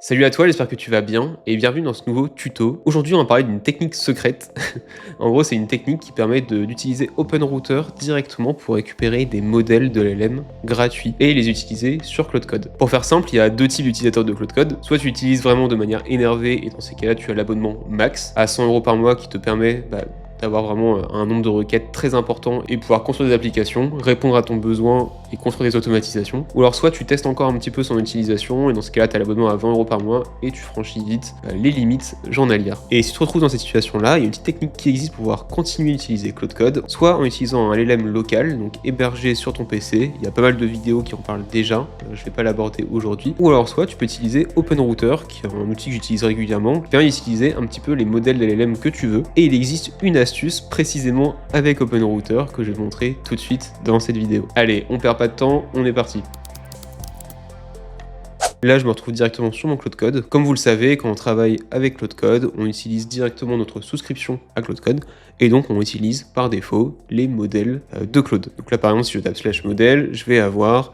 Salut à toi, j'espère que tu vas bien et bienvenue dans ce nouveau tuto. Aujourd'hui, on va parler d'une technique secrète. En gros, c'est une technique qui permet d'utiliser OpenRouter directement pour récupérer des modèles de LLM gratuits et les utiliser sur Claude Code. Pour faire simple, il y a deux types d'utilisateurs de Claude Code. Soit tu utilises vraiment de manière énervée et dans ces cas-là, tu as l'abonnement max à 100 € par mois qui te permet d'avoir vraiment un nombre de requêtes très important et pouvoir construire des applications, répondre à ton besoin et construire des automatisations. Ou alors soit tu testes encore un petit peu son utilisation et dans ce cas-là, tu as l'abonnement à 20 € par mois et tu franchis vite les limites journalières. Et si tu te retrouves dans cette situation-là, il y a une petite technique qui existe pour pouvoir continuer d'utiliser Claude Code, soit en utilisant un LLM local, donc hébergé sur ton PC. Il y a pas mal de vidéos qui en parlent déjà, je vais pas l'aborder aujourd'hui. Ou alors soit tu peux utiliser OpenRouter, qui est un outil que j'utilise régulièrement, qui permet d'utiliser un petit peu les modèles d'LLM que tu veux. Et il existe une astuce précisément avec OpenRouter que je vais te montrer tout de suite dans cette vidéo. Allez, on perd pas de temps, on est parti. Là, je me retrouve directement sur mon Claude Code. Comme vous le savez, quand on travaille avec Claude Code, on utilise directement notre souscription à Claude Code et donc on utilise par défaut les modèles de Claude. Donc là, par exemple, si je tape /modèle, je vais avoir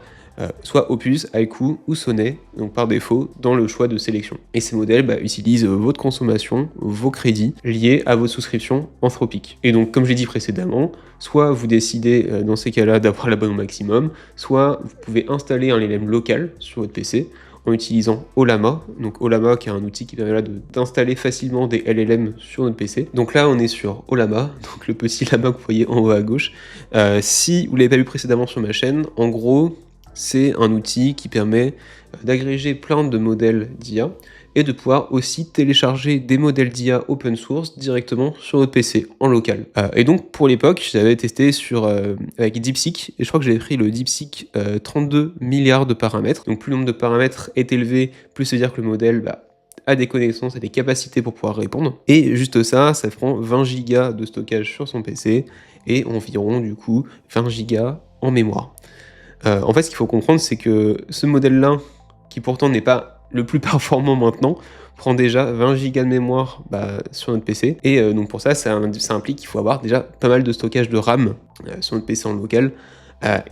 soit Opus, Haiku ou Sonnet, donc par défaut dans le choix de sélection. Et ces modèles utilisent votre consommation, vos crédits liés à votre souscription Anthropic. Et donc comme je l'ai dit précédemment, soit vous décidez dans ces cas-là d'avoir l'abonnement maximum, soit vous pouvez installer un LLM local sur votre PC en utilisant Ollama, donc Ollama qui est un outil qui permet là d'installer facilement des LLM sur notre PC. Donc là on est sur Ollama, donc le petit lama que vous voyez en haut à gauche. Si vous ne l'avez pas vu précédemment sur ma chaîne, en gros c'est un outil qui permet d'agréger plein de modèles d'IA et de pouvoir aussi télécharger des modèles d'IA open source directement sur votre PC en local. Et donc pour l'époque, j'avais testé avec DeepSeek et je crois que j'avais pris le DeepSeek 32 milliards de paramètres. Donc plus le nombre de paramètres est élevé, plus c'est dire que le modèle a des connaissances et des capacités pour pouvoir répondre. Et juste ça prend 20 gigas de stockage sur son PC et environ du coup 20 gigas en mémoire. En fait, ce qu'il faut comprendre, c'est que ce modèle-là, qui pourtant n'est pas le plus performant maintenant, prend déjà 20 gigas de mémoire sur notre PC. Et donc pour ça implique qu'il faut avoir déjà pas mal de stockage de RAM sur notre PC en local.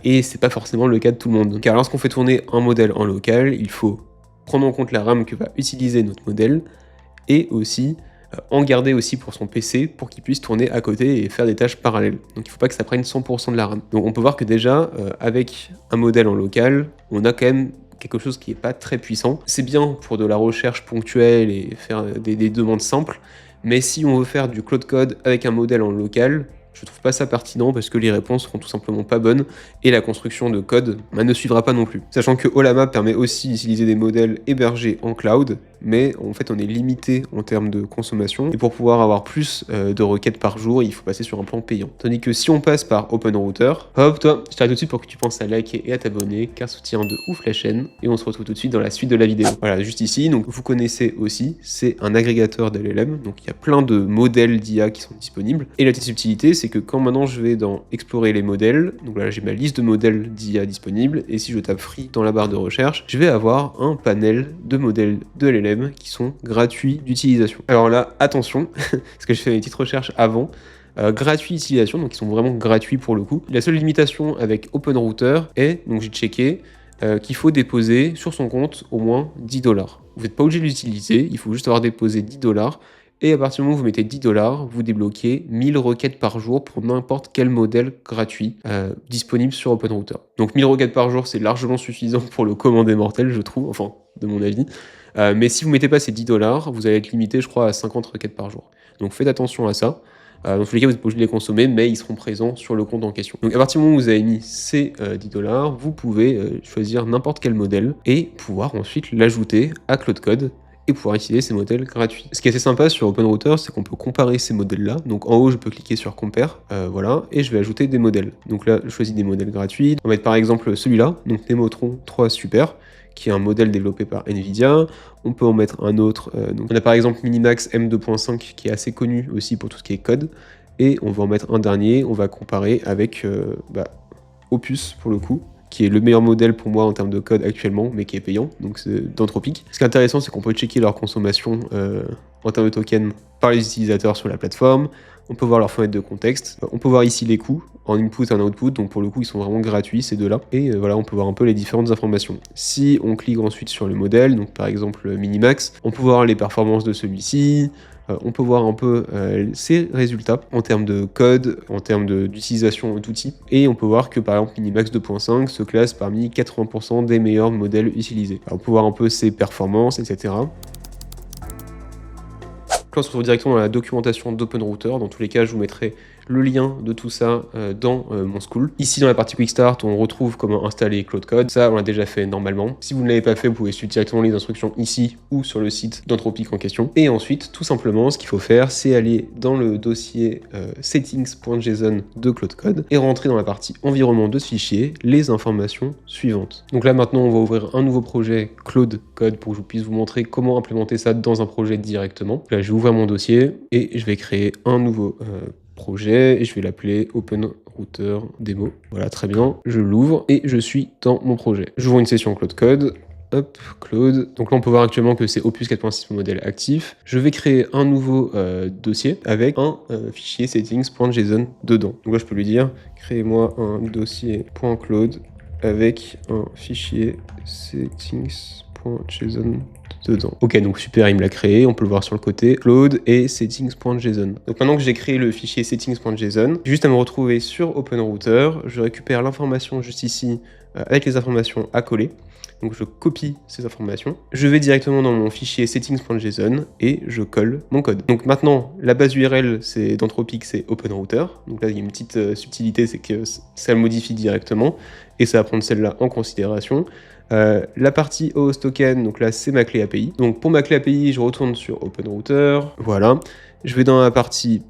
Et c'est pas forcément le cas de tout le monde. Car lorsqu'on fait tourner un modèle en local, il faut prendre en compte la RAM que va utiliser notre modèle et aussi en garder aussi pour son PC pour qu'il puisse tourner à côté et faire des tâches parallèles. Donc il ne faut pas que ça prenne 100% de la RAM. Donc on peut voir que déjà, avec un modèle en local, on a quand même quelque chose qui n'est pas très puissant. C'est bien pour de la recherche ponctuelle et faire des demandes simples, mais si on veut faire du Claude Code avec un modèle en local, je trouve pas ça pertinent parce que les réponses seront tout simplement pas bonnes et la construction de code ne suivra pas non plus. Sachant que Ollama permet aussi d'utiliser des modèles hébergés en cloud, mais en fait on est limité en termes de consommation et pour pouvoir avoir plus de requêtes par jour, il faut passer sur un plan payant. Tandis que si on passe par OpenRouter, hop toi, je t'arrête tout de suite pour que tu penses à liker et à t'abonner car ça soutient de ouf la chaîne et on se retrouve tout de suite dans la suite de la vidéo. Voilà, juste ici, donc vous connaissez aussi, c'est un agrégateur d'LLM, donc il y a plein de modèles d'IA qui sont disponibles et la petite subtilité c'est que quand maintenant je vais dans explorer les modèles, donc là j'ai ma liste de modèles d'IA disponibles et si je tape free dans la barre de recherche, je vais avoir un panel de modèles de LLM qui sont gratuits d'utilisation. Alors là, attention, parce que je fais mes petites recherches avant, gratuits d'utilisation, donc ils sont vraiment gratuits pour le coup. La seule limitation avec OpenRouter est, donc j'ai checké, qu'il faut déposer sur son compte au moins 10 $. Vous n'êtes pas obligé de l'utiliser, il faut juste avoir déposé 10 $. Et à partir du moment où vous mettez 10 $, vous débloquez 1000 requêtes par jour pour n'importe quel modèle gratuit disponible sur OpenRouter. Donc 1000 requêtes par jour, c'est largement suffisant pour le commun des mortels, je trouve, enfin, de mon avis. Mais si vous mettez pas ces 10 $, vous allez être limité, je crois, à 50 requêtes par jour. Donc faites attention à ça. Dans tous les cas, vous n'êtes pas obligé de les consommer, mais ils seront présents sur le compte en question. Donc à partir du moment où vous avez mis ces 10 $, vous pouvez choisir n'importe quel modèle et pouvoir ensuite l'ajouter à Claude Code et pouvoir utiliser ces modèles gratuits. Ce qui est assez sympa sur OpenRouter, c'est qu'on peut comparer ces modèles-là. Donc en haut, je peux cliquer sur Compare, voilà, et je vais ajouter des modèles. Donc là, je choisis des modèles gratuits. On va mettre par exemple celui-là, donc Nemotron 3 Super, qui est un modèle développé par Nvidia. On peut en mettre un autre. Donc on a par exemple Minimax M2.5 qui est assez connu aussi pour tout ce qui est code. Et on va en mettre un dernier. On va comparer avec Opus pour le coup, qui est le meilleur modèle pour moi en termes de code actuellement, mais qui est payant, donc c'est d'Anthropic. Ce qui est intéressant, c'est qu'on peut checker leur consommation en termes de tokens par les utilisateurs sur la plateforme. On peut voir leur fenêtre de contexte. On peut voir ici les coûts en input et en output, donc pour le coup ils sont vraiment gratuits ces deux-là. Et voilà, on peut voir un peu les différentes informations. Si on clique ensuite sur le modèle, donc par exemple Minimax, on peut voir les performances de celui-ci, on peut voir un peu ses résultats en termes de code, en termes d'utilisation d'outils, et on peut voir que par exemple Minimax 2.5 se classe parmi 80% des meilleurs modèles utilisés. Alors, on peut voir un peu ses performances, etc. Là, on se retrouve directement dans la documentation d'OpenRouter. Dans tous les cas, je vous mettrai le lien de tout ça dans mon school. Ici, dans la partie Quick Start, on retrouve comment installer Claude Code. Ça, on l'a déjà fait normalement. Si vous ne l'avez pas fait, vous pouvez suivre directement les instructions ici ou sur le site d'Anthropic en question. Et ensuite, tout simplement, ce qu'il faut faire, c'est aller dans le dossier settings.json de Claude Code et rentrer dans la partie environnement de ce fichier les informations suivantes. Donc là, maintenant, on va ouvrir un nouveau projet Claude Code pour que je puisse vous montrer comment implémenter ça dans un projet directement. Là, je vais ouvrir mon dossier et je vais créer un nouveau projet et je vais l'appeler OpenRouter Demo. Voilà, très bien. Je l'ouvre et je suis dans mon projet. J'ouvre une session Claude Code. Hop, Claude. Donc là, on peut voir actuellement que c'est Opus 4.6 modèle actif. Je vais créer un nouveau dossier avec un fichier settings.json dedans. Donc là, je peux lui dire, créez-moi un dossier.claude avec un fichier settings.json dedans. Ok, donc super, il me l'a créé, on peut le voir sur le côté, Claude et settings.json. Donc maintenant que j'ai créé le fichier settings.json, j'ai juste à me retrouver sur OpenRouter, je récupère l'information juste ici avec les informations à coller. Donc je copie ces informations, je vais directement dans mon fichier settings.json et je colle mon code. Donc maintenant, la base URL c'est d'Anthropic, c'est OpenRouter. Donc là, il y a une petite subtilité, c'est que ça le modifie directement et ça va prendre celle-là en considération. La partie host token, donc là c'est ma clé API. Donc pour ma clé API, je retourne sur OpenRouter, voilà. Je vais dans la partie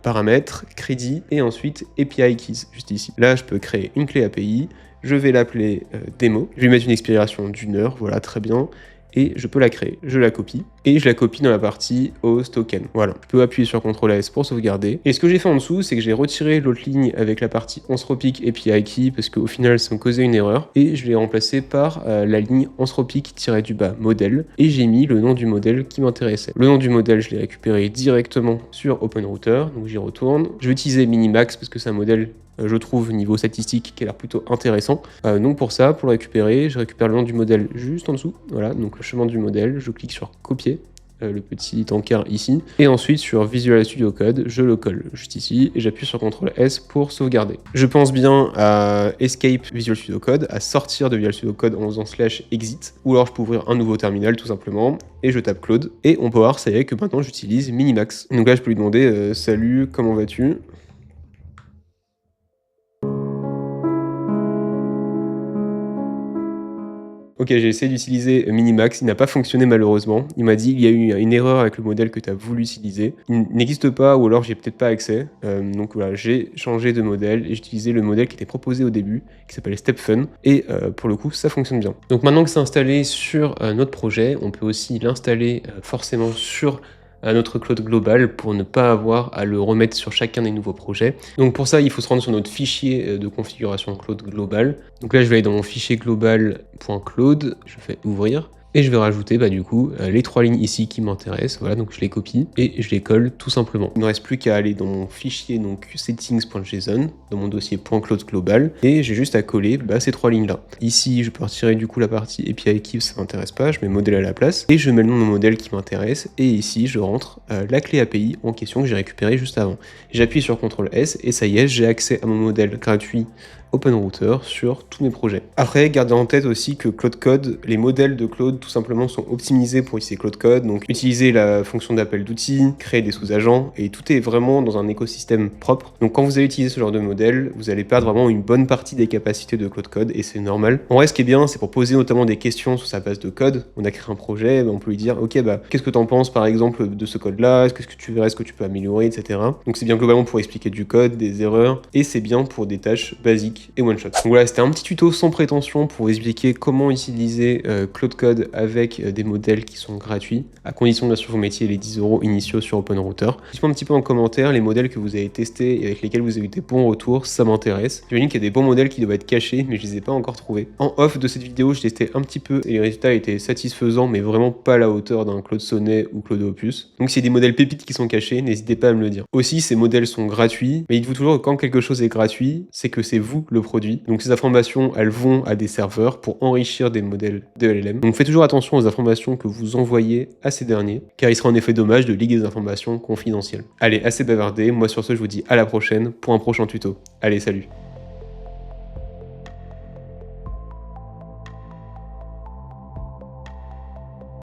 paramètres, crédit et ensuite API keys, juste ici. Là je peux créer une clé API, je vais l'appeler démo, je vais mettre une expiration d'1 heure, voilà, très bien. Et je peux la créer, je la copie, et je la copie dans la partie host token. Voilà, je peux appuyer sur CTRL S pour sauvegarder. Et ce que j'ai fait en dessous, c'est que j'ai retiré l'autre ligne avec la partie Anthropic API key, parce qu'au final, ça me causait une erreur, et je l'ai remplacé par la ligne Anthropic-du-bas modèle, et j'ai mis le nom du modèle qui m'intéressait. Le nom du modèle, je l'ai récupéré directement sur OpenRouter, donc j'y retourne. Je vais utiliser Minimax, parce que c'est un modèle je trouve, niveau statistique, qui a l'air plutôt intéressant. Donc pour ça, pour le récupérer, je récupère le nom du modèle juste en dessous. Voilà, donc le chemin du modèle, je clique sur copier, le petit encart ici. Et ensuite, sur Visual Studio Code, je le colle juste ici et j'appuie sur CTRL S pour sauvegarder. Je pense bien à Escape Visual Studio Code, à sortir de Visual Studio Code en faisant /exit, ou alors je peux ouvrir un nouveau terminal tout simplement, et je tape Claude, et on peut voir, ça y est, que maintenant j'utilise Minimax. Donc là, je peux lui demander salut, comment vas-tu ? Ok, j'ai essayé d'utiliser Minimax, il n'a pas fonctionné malheureusement. Il m'a dit il y a eu une erreur avec le modèle que tu as voulu utiliser. Il n'existe pas ou alors j'ai peut-être pas accès. Donc voilà, j'ai changé de modèle et j'ai utilisé le modèle qui était proposé au début, qui s'appelle StepFun. Et pour le coup, ça fonctionne bien. Donc maintenant que c'est installé sur notre projet, on peut aussi l'installer forcément sur notre Claude global pour ne pas avoir à le remettre sur chacun des nouveaux projets. Donc pour ça, il faut se rendre sur notre fichier de configuration Claude global. Donc là, je vais aller dans mon fichier global.claude, je fais ouvrir. Et je vais rajouter du coup les 3 lignes ici qui m'intéressent, voilà, donc je les copie et je les colle tout simplement. Il ne me reste plus qu'à aller dans mon fichier donc settings.json, dans mon dossier .claude global, et j'ai juste à coller ces 3 lignes là. Ici je peux retirer du coup la partie API key, ça m'intéresse pas, je mets modèle à la place, et je mets le nom de mon modèle qui m'intéresse, et ici je rentre la clé API en question que j'ai récupérée juste avant. J'appuie sur CTRL S et ça y est, j'ai accès à mon modèle gratuit OpenRouter sur tous mes projets. Après, gardez en tête aussi que Claude Code, les modèles de Claude tout simplement sont optimisés pour utiliser Claude Code, donc utiliser la fonction d'appel d'outils, créer des sous-agents, et tout est vraiment dans un écosystème propre. Donc quand vous allez utiliser ce genre de modèle, vous allez perdre vraiment une bonne partie des capacités de Claude Code, et c'est normal. En vrai, ce qui est bien, c'est pour poser notamment des questions sur sa base de code. On a créé un projet, on peut lui dire, ok, qu'est-ce que tu en penses par exemple de ce code-là, qu'est-ce que tu verrais, ce que tu peux améliorer, etc. Donc c'est bien globalement pour expliquer du code, des erreurs, et c'est bien pour des tâches basiques et one shot. Donc voilà, c'était un petit tuto sans prétention pour vous expliquer comment utiliser Claude Code avec des modèles qui sont gratuits, à condition bien sûr que vous mettiez les 10 € initiaux sur OpenRouter. Dites-moi un petit peu en commentaire les modèles que vous avez testés et avec lesquels vous avez eu des bons retours, ça m'intéresse. J'imagine qu'il y a des bons modèles qui doivent être cachés, mais je les ai pas encore trouvés. En off de cette vidéo, je testais un petit peu et les résultats étaient satisfaisants, mais vraiment pas à la hauteur d'un Claude Sonnet ou Claude Opus. Donc s'il y a des modèles pépites qui sont cachés, n'hésitez pas à me le dire. Aussi, ces modèles sont gratuits, mais dites-vous toujours que quand quelque chose est gratuit, c'est que c'est vous le produit. Donc ces informations, elles vont à des serveurs pour enrichir des modèles de LLM. Donc faites toujours attention aux informations que vous envoyez à ces derniers, car il sera en effet dommage de liguer des informations confidentielles. Allez, assez bavardé, moi sur ce je vous dis à la prochaine pour un prochain tuto. Allez, salut!